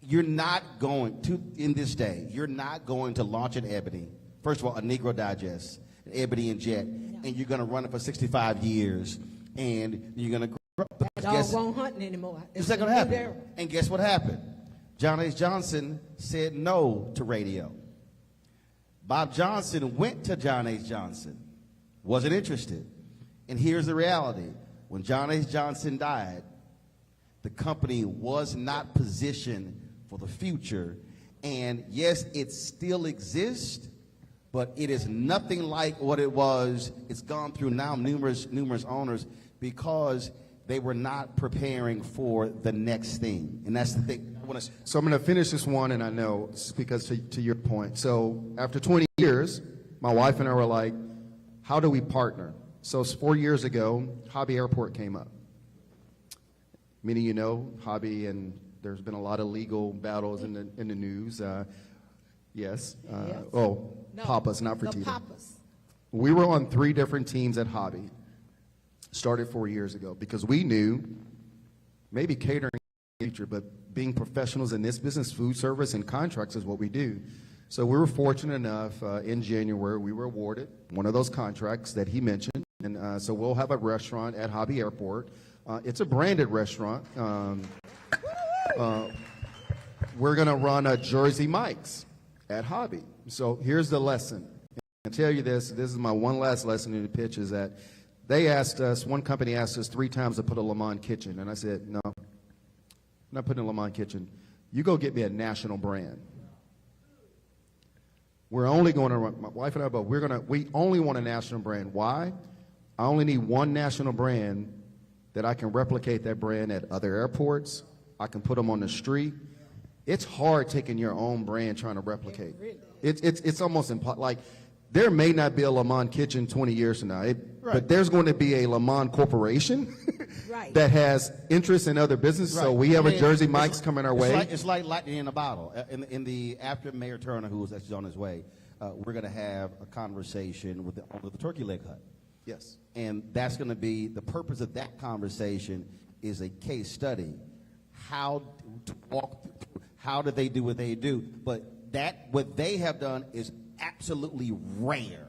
You're not going to, in this day, you're not going to launch an Ebony, first of all, a Negro Digest, an Ebony and Jet, and you're going to run it for 65 years, and you're going to grow. Dog won't hunt anymore. It's not going to happen. And guess what happened? John H. Johnson said no to radio. Bob Johnson went to John H. Johnson, wasn't interested. And here's the reality. When John H. Johnson died, the company was not positioned for the future. And yes, it still exists, but it is nothing like what it was. It's gone through now numerous owners because they were not preparing for the next thing. And that's the thing. So I'm going to finish this one, and I know it's because to your point. So after 20 years, my wife and I were like, how do we partner? So 4 years ago, Hobby Airport came up. Many of you know Hobby, and there's been a lot of legal battles in the news. Yes. Oh, no, Papas, not for Tita. Papas. We were on 3 different teams at Hobby. Started 4 years ago because we knew maybe catering in the future, but being professionals in this business, food service and contracts is what we do. So we were fortunate enough in January, we were awarded one of those contracts that he mentioned. And so we'll have a restaurant at Hobby Airport. It's a branded restaurant. We're going to run a Jersey Mike's at Hobby. So here's the lesson. I tell you this is my one last lesson in the pitch, is that they asked us, one company asked us 3 times to put a Le Mans kitchen. And I said, no, I'm not putting a Le Mans kitchen. You go get me a national brand. We're only going to run, my wife and I both, we only want a national brand. Why? I only need one national brand that I can replicate that brand at other airports. I can put them on the street. It's hard taking your own brand trying to replicate. It's almost impossible. Like, there may not be a Le Mans kitchen 20 years from now, but there's going to be a Le Mans corporation that has interest in other businesses. So we have a Jersey Mike's coming our way. It's like lightning in a bottle. After Mayor Turner, who was actually on his way, we're going to have a conversation with the owner of the Turkey Leg Hut. Yes. And that's going to be, the purpose of that conversation is a case study. How to walk through, how do they do what they do? But what they have done is absolutely rare.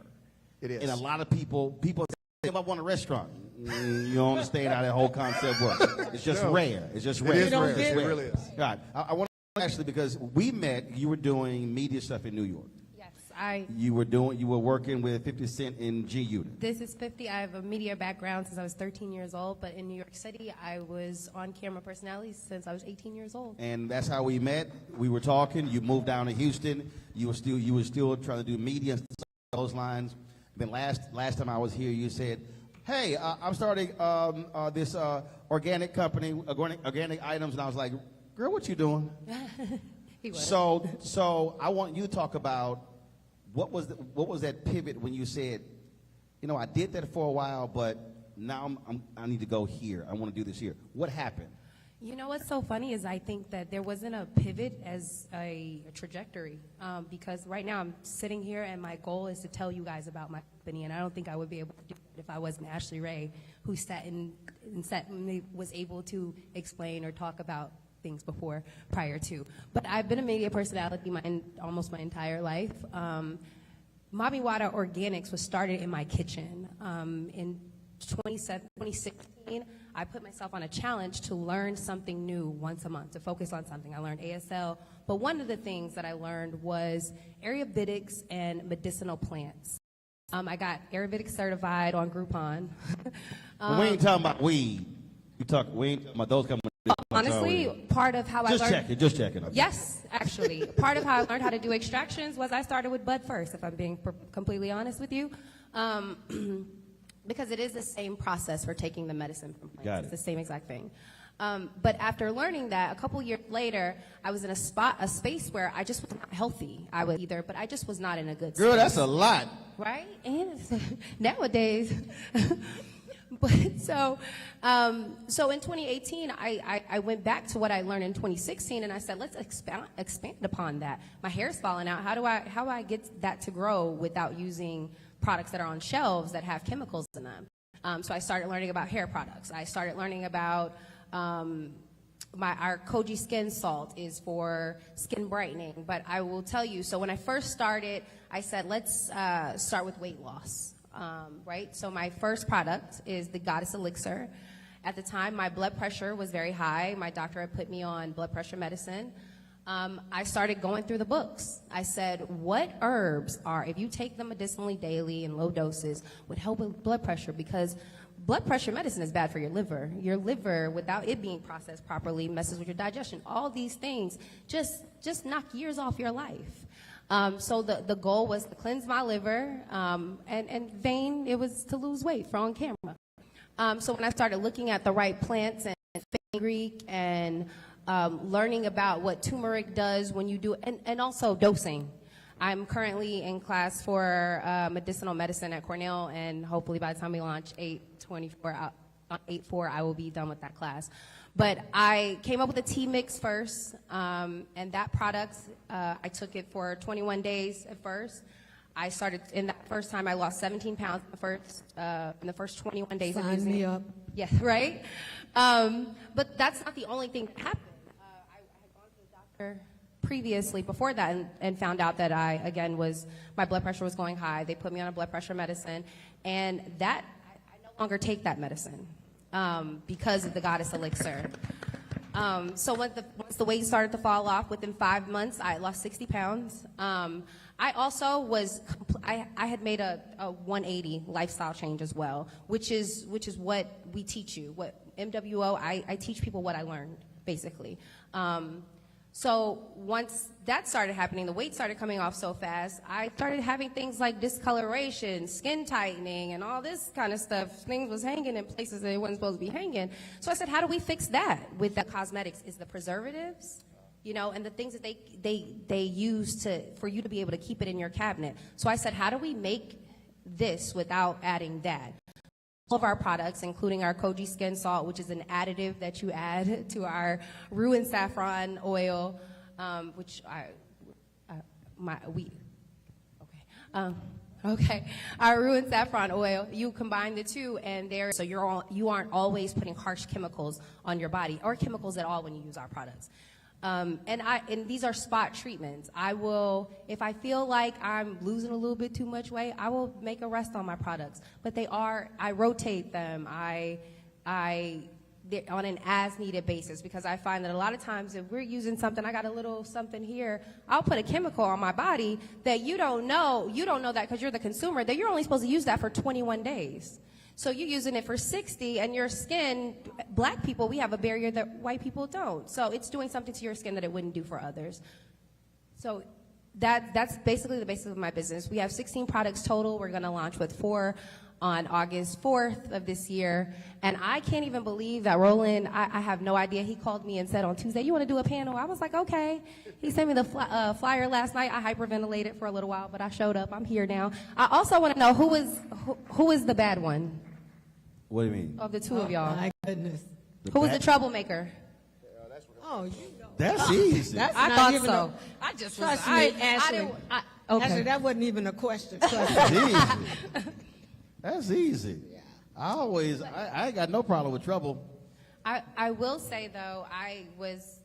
It is. And a lot of people say, if I want a restaurant, you don't understand how that whole concept works. It's just rare. It's just rare. It is rare. It's It really is. God, I want to actually, because we met, you were doing media stuff in New York. Yes, You were working with 50 Cent in G Unit. This is 50. I have a media background since I was 13 years old, but in New York City, I was on-camera personality since I was 18 years old. And that's how we met. We were talking. You moved down to Houston. You were still trying to do media and stuff along those lines. Then last time I was here, you said, "Hey, I'm starting this organic company, organic items," and I was like, "Girl, what you doing?" He was. So I want you to talk about what was that pivot when you said, you know, I did that for a while, but now I need to go here. I want to do this here. What happened? You know what's so funny is I think that there wasn't a pivot as a trajectory, because right now I'm sitting here and my goal is to tell you guys about my company, and I don't think I would be able to do it if I wasn't Ashley Ray, who sat and was able to explain or talk about things prior to. But I've been a media personality almost my entire life. Mami Wada Organics was started in my kitchen. In 2016, I put myself on a challenge to learn something new once a month, to focus on something. I learned ASL, but one of the things that I learned was Ayurvedics and medicinal plants. I got Ayurvedic certified on Groupon. We ain't talking about weed. We ain't talking about those companies. Honestly, part of how I learned... Just checking. Yes, actually. Part of how I learned how to do extractions was I started with bud first, if I'm being completely honest with you. Because it is the same process for taking the medicine from plants. It's the same exact thing. But after learning that, a couple years later, I was in a space where I just was not healthy. But I just was not in a good space. Girl, that's a lot. Right? And nowadays. But so in 2018, I went back to what I learned in 2016, and I said, let's expand upon that. My hair's falling out. How do I get that to grow without using products that are on shelves that have chemicals in them? So I started learning about hair products. I started learning about our Koji skin salt is for skin brightening. But I will tell you, so when I first started, I said, let's start with weight loss. Right? So my first product is the Goddess Elixir. At the time, my blood pressure was very high. My doctor had put me on blood pressure medicine. I started going through the books. I said, what herbs are, if you take them medicinally daily in low doses, would help with blood pressure? Because blood pressure medicine is bad for your liver. Your liver, without it being processed properly, messes with your digestion. All these things just knock years off your life. So the goal was to cleanse my liver, and vein, it was to lose weight for on camera. So when I started looking at the right plants and fenugreek and learning about what turmeric does when you do, and also dosing. I'm currently in class for medicinal medicine at Cornell, and hopefully by the time we launch 8/4, I will be done with that class. But I came up with a tea mix first, and that product, I took it for 21 days at first. I started, in that first time, I lost 17 pounds in the first 21 days of using it. Sign me up. Yeah, right? But that's not the only thing that happened. I had gone to the doctor previously before that and found out that my blood pressure was going high. They put me on a blood pressure medicine, and that, I no longer take that medicine. Because of the Goddess Elixir. So once the weight started to fall off, within 5 months, I lost 60 pounds. I also I had made a 180 lifestyle change as well, which is what we teach you. What MWO, I teach people what I learned, basically. So once that started happening, the weight started coming off so fast, I started having things like discoloration, skin tightening, and all this kind of stuff. Things was hanging in places that it wasn't supposed to be hanging. So I said, how do we fix that with the cosmetics? Is the preservatives, and the things that they use for you to be able to keep it in your cabinet. So I said, how do we make this without adding that? All of our products, including our Koji skin salt, which is an additive that you add to our rue and saffron oil, which our rue and saffron oil. You combine the two, and so you aren't always putting harsh chemicals on your body or chemicals at all when you use our products. And these are spot treatments. I will, if I feel like I'm losing a little bit too much weight, I will make a rest on my products. But I rotate them. They're on an as-needed basis, because I find that a lot of times if we're using something, I got a little something here, I'll put a chemical on my body that you don't know that because you're the consumer, that you're only supposed to use that for 21 days. So you're using it for 60, and your skin, black people, we have a barrier that white people don't. So it's doing something to your skin that it wouldn't do for others. So that's basically the basis of my business. We have 16 products total. We're going to launch with 4 on August 4th of this year. And I can't even believe that Roland, I have no idea. He called me and said on Tuesday, you want to do a panel? I was like, okay. He sent me the flyer last night. I hyperventilated for a little while, but I showed up. I'm here now. I also want to know who is the bad one? What do you mean? Of the two of y'all. My goodness. Who was the troublemaker? Oh, That's easy. That's I not thought even so. A, I just trust was, me, I Ashley. didn't, okay. Ashley, that wasn't even a question. Trust me. That's easy. That's easy. I ain't got no problem with trouble. I will say, though, I was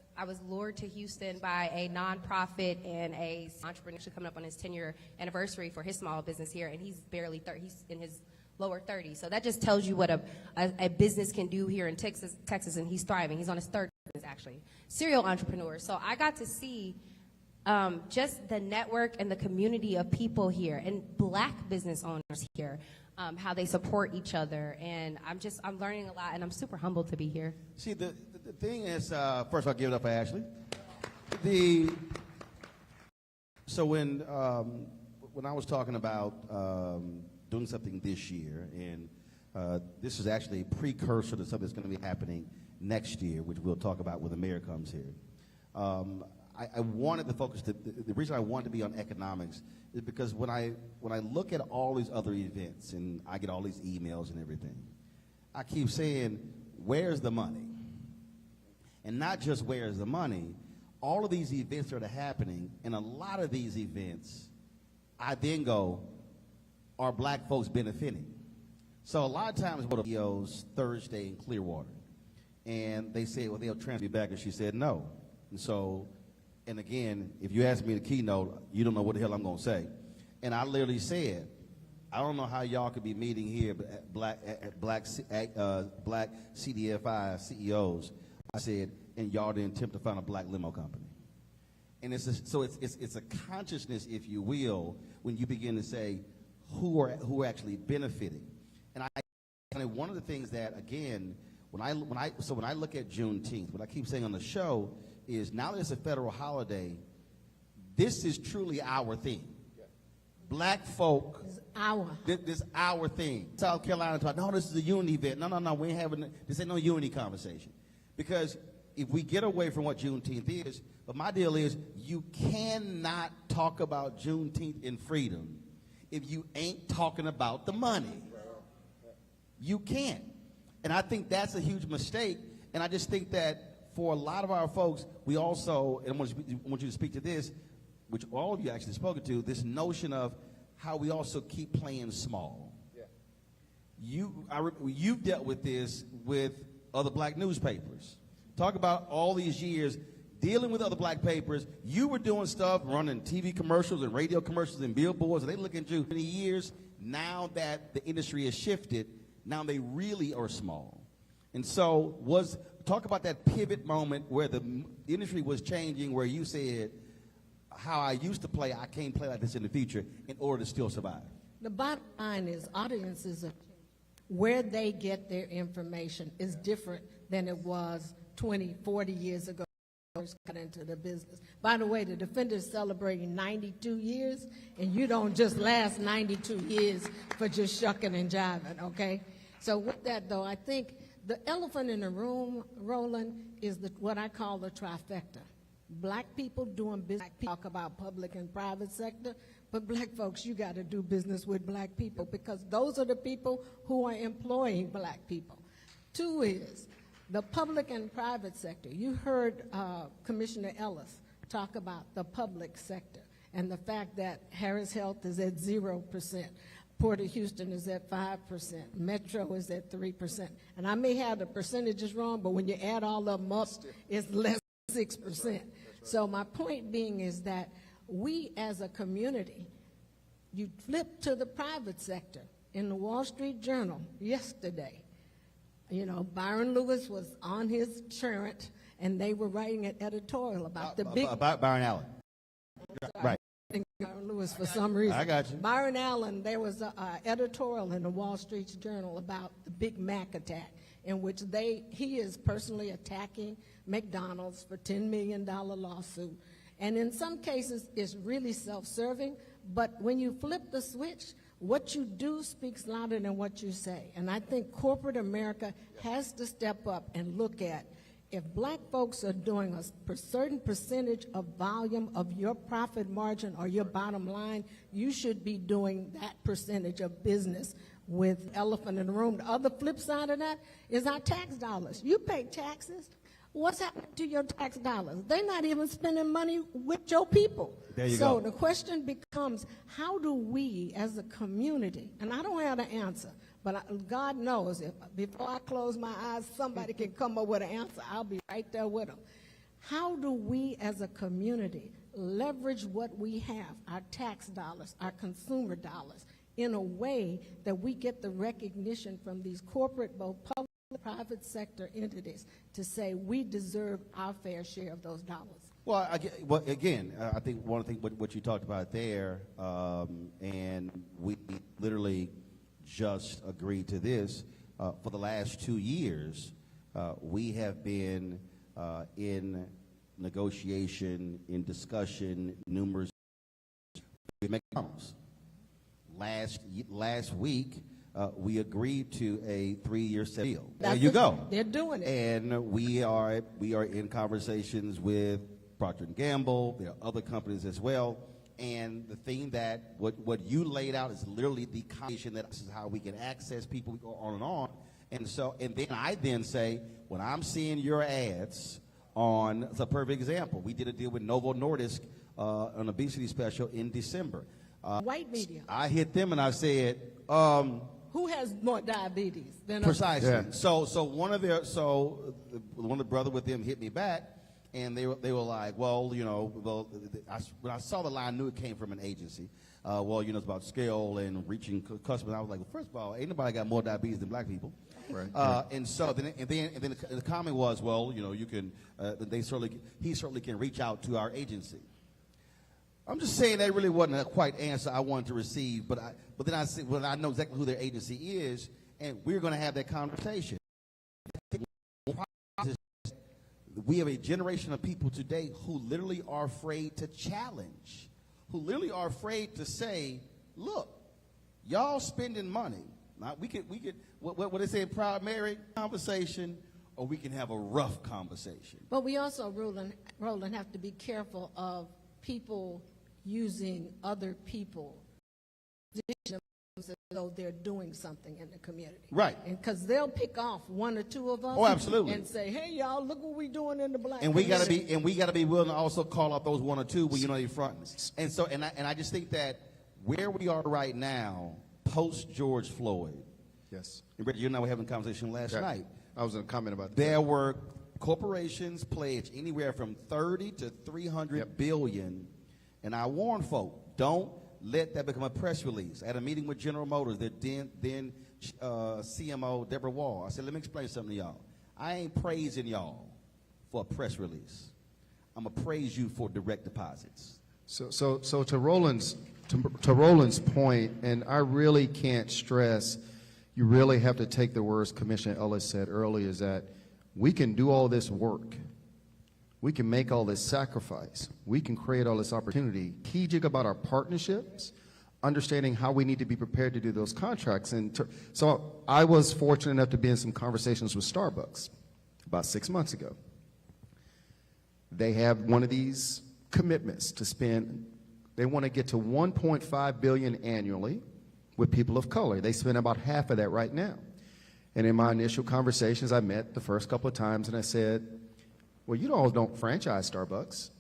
lured to Houston by a nonprofit and a entrepreneur coming up on his 10-year anniversary for his small business here, and he's barely 30. He's in his lower 30s. So that just tells you what a business can do here in Texas, and he's thriving. He's on his third business, actually. Serial entrepreneur. So I got to see just the network and the community of people here and black business owners here, how they support each other. And I'm learning a lot, and I'm super humbled to be here. See, the thing is, first I'll give it up for Ashley. So when I was talking about doing something this year, and this is actually a precursor to something that's going to be happening next year, which we'll talk about when the mayor comes here. I wanted to focus. The reason I wanted to be on economics is because when I look at all these other events, and I get all these emails and everything, I keep saying, where's the money? And not just where's the money, all of these events that are happening, and a lot of these events, I then go, are black folks benefiting? So a lot of times we go to CEOs Thursday in Clearwater, and they say, well, they'll transfer you back, and she said no. And so, and again, if you ask me the keynote, you don't know what the hell I'm going to say. And I literally said, I don't know how y'all could be meeting here, but black CDFI CEOs. I said, and y'all didn't attempt to find a black limo company. And it's a consciousness, if you will, when you begin to say who are actually benefiting. And one of the things that, again, when I look at Juneteenth, what I keep saying on the show is, now that it's a federal holiday, this is truly our thing. Black folk, this our thing. South Carolina talk, no, this is a unity event. No, we ain't having, this ain't no unity conversation. Because if we get away from what Juneteenth is, but my deal is, you cannot talk about Juneteenth and freedom if you ain't talking about the money. You can't. And I think that's a huge mistake. And I just think that for a lot of our folks, we also, and I want you to speak to this, which all of you actually spoken to, this notion of how we also keep playing small. Yeah. You've dealt with this with other black newspapers. Talk about all these years dealing with other black papers. You were doing stuff, running TV commercials and radio commercials and billboards, and they look at you many years. Now that the industry has shifted, now they really are small. And so talk about that pivot moment where the industry was changing, where you said, how I used to play, I can't play like this in the future in order to still survive. The bottom line is audiences are, where they get their information is different than it was 20, 40 years ago when I first got into the business. By the way, the Defender's celebrating 92 years, and you don't just last 92 years for just shucking and jiving, okay? So with that, though, I think the elephant in the room, Roland, is what I call the trifecta. Black people doing business, talk about public and private sector, but black folks, you got to do business with black people, because those are the people who are employing black people. Two is the public and private sector. You heard Commissioner Ellis talk about the public sector and the fact that Harris Health is at 0%. Port of Houston is at 5%. Metro is at 3%. And I may have the percentages wrong, but when you add all of them up, it's less than 6%. So my point being is that we as a community, you flip to the private sector. In the Wall Street Journal yesterday, you know, Byron Lewis was on his church, and they were writing an editorial about the big... About Byron Allen. Right. Byron Lewis for some reason. I got you. Byron Allen, there was an editorial in the Wall Street Journal about the Big Mac attack, in which he is personally attacking McDonald's for $10 million lawsuit. And in some cases, it's really self-serving, but when you flip the switch, what you do speaks louder than what you say. And I think corporate America has to step up and look at, if black folks are doing a certain percentage of volume of your profit margin or your bottom line, you should be doing that percentage of business with elephant in the room. The other flip side of that is our tax dollars. You pay taxes. What's happening to your tax dollars? They're not even spending money with your people. There you go. go. The question becomes, how do we as a community, and I don't have the answer, but God knows, if before I close my eyes, somebody can come up with an answer, I'll be right there with them. How do we as a community leverage what we have, our tax dollars, our consumer dollars, in a way that we get the recognition from these corporate, both public and private sector entities, to say we deserve our fair share of those dollars? Well, again, I think one of the things what you talked about there, and we literally just agreed to this, for the last 2 years, we have been in negotiation, in discussion, numerous with McDonald's. Last week, we agreed to a 3-year deal. There you go. They're doing it. And we are in conversations with Procter & Gamble. There are other companies as well. And the thing what you laid out is literally the combination that this is how we can access people. We go on and on. And then I then say, when I'm seeing your ads on, it's a perfect example. We did a deal with Novo Nordisk an obesity special in December. White media. I hit them and I said, Who has more diabetes than us? precisely. Yeah. So one of the brother with them hit me back, and they were like, well, when I saw the line, I knew it came from an agency. It's about scale and reaching customers. I was like, well, first of all, ain't nobody got more diabetes than black people. Right. And then the comment was, well, you can. He certainly can reach out to our agency. I'm just saying that really wasn't a quite answer I wanted to receive, but then I said, well, I know exactly who their agency is, and we're going to have that conversation. We have a generation of people today who literally are afraid to challenge, who literally are afraid to say, look, y'all spending money. Now, we could what they say, primary conversation, or we can have a rough conversation. But we also, Roland, have to be careful of people using other people as though they're doing something in the community. Right. Because they'll pick off one or two of us. Oh, absolutely. And say, hey, y'all, look what we're doing in the black And we community. gotta be willing to also call out those one or two when they're fronting. And so, and I just think that where we are right now, post George Floyd. Yes. You and I were having a conversation last night. I was going to comment about that. There were corporations pledged anywhere from 30 to 300 billion, and I warn folk, don't let that become a press release. At a meeting with General Motors, their then CMO Deborah Wall, I said, let me explain something to y'all. I ain't praising y'all for a press release. I'm gonna praise you for direct deposits. So to Roland's point, and I really can't stress, you really have to take the words Commissioner Ellis said earlier, is that we can do all this work. We can make all this sacrifice. We can create all this opportunity. Strategic about our partnerships, understanding how we need to be prepared to do those contracts. And so I was fortunate enough to be in some conversations with Starbucks about 6 months ago. They have one of these commitments to spend, they want to get to $1.5 billion annually with people of color. They spend about half of that right now. And in my initial conversations, I met the first couple of times and I said, well, you all don't franchise Starbucks.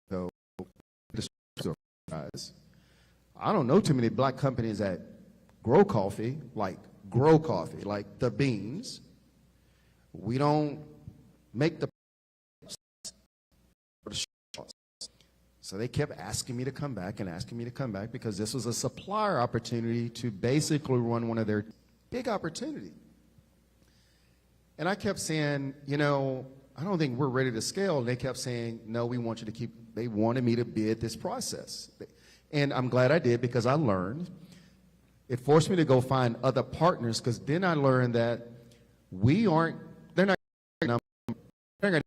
So, I don't know too many black companies that grow coffee, like the beans. We don't make the. So they kept asking me to come back and asking me to come back because this was a supplier opportunity to basically run one of their big opportunity. And I kept saying, I don't think we're ready to scale. And they kept saying, no, we want you to keep, they wanted me to bid this process. And I'm glad I did because I learned. It forced me to go find other partners because then I learned that they're not going